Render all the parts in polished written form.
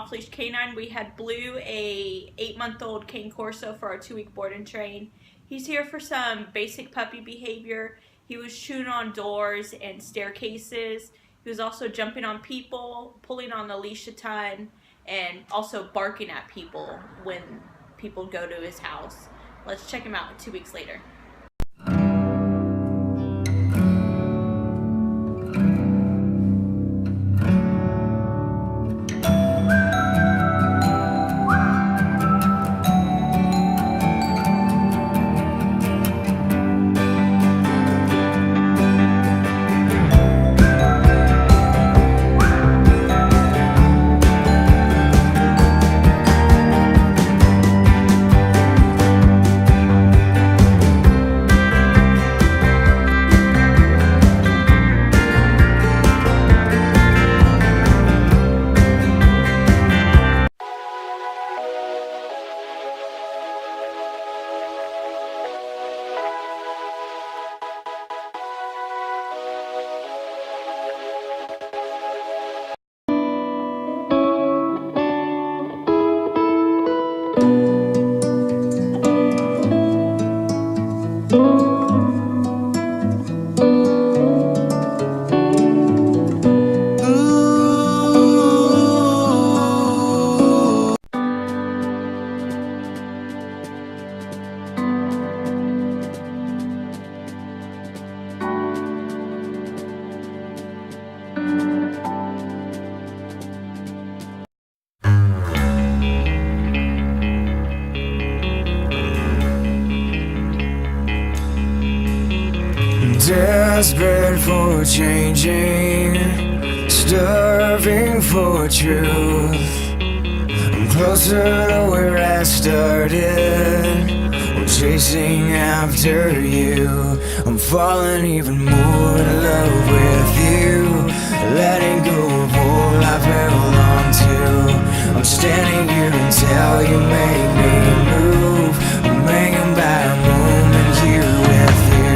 off-leash canine. We had Blue, a 8-month-old cane Corso, for our 2-week board and train. He's here for some basic puppy behavior. He was chewing on doors and staircases. He was also jumping on people, pulling on the leash a ton, and also barking at people when people go to his house. Let's check him out 2 weeks later. Desperate for changing, starving for truth. I'm closer to where I started. I'm chasing after you. I'm falling even more in love with you. Letting go of all I've held on to. I'm standing here until you make me move. I'm hanging by a moment here with you.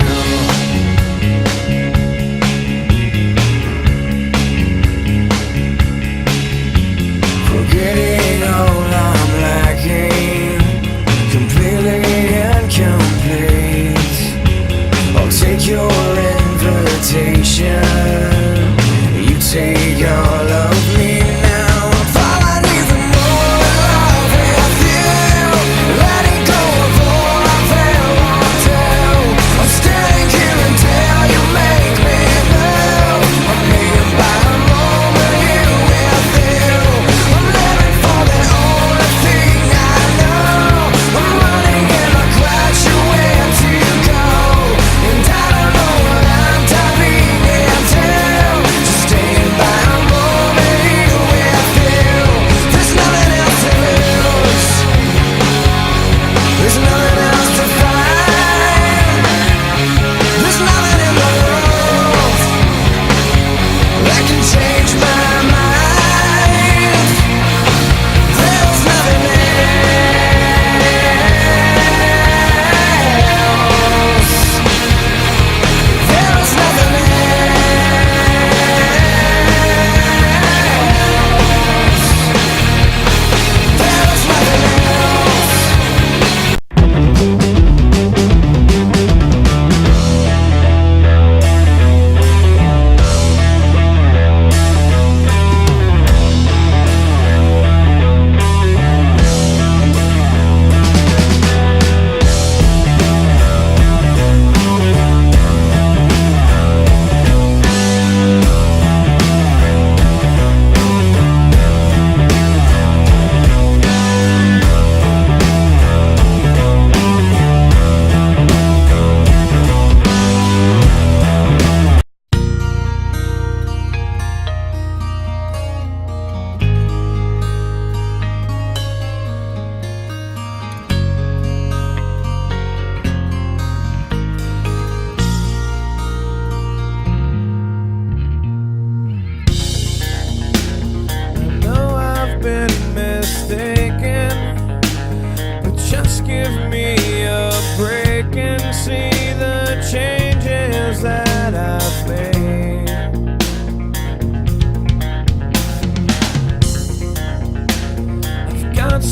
Forgetting all I'm lacking, completely incomplete. I'll take your invitation, you take all of me now. I'm falling even more in love with you.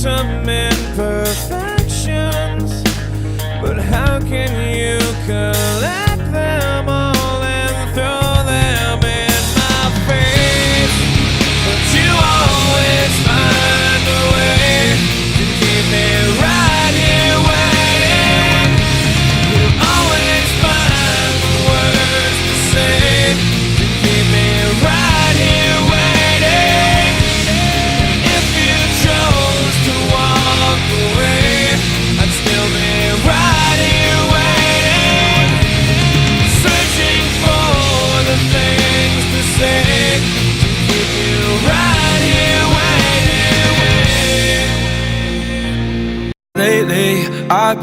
some imperfections, but how can you collect them all and throw them in my face? But you always find a way to keep me right here waiting. You always find the words to say to keep me right here waiting. If you chose to walk away, I'd still be right here waiting, searching for the things to say to keep you right here waiting. Lately, I've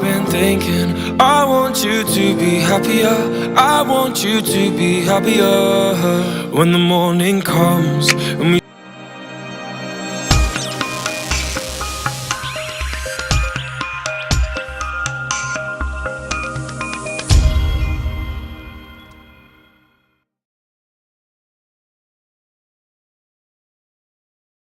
been thinking, I want you to be happier, I want you to be happier. When the morning comes and we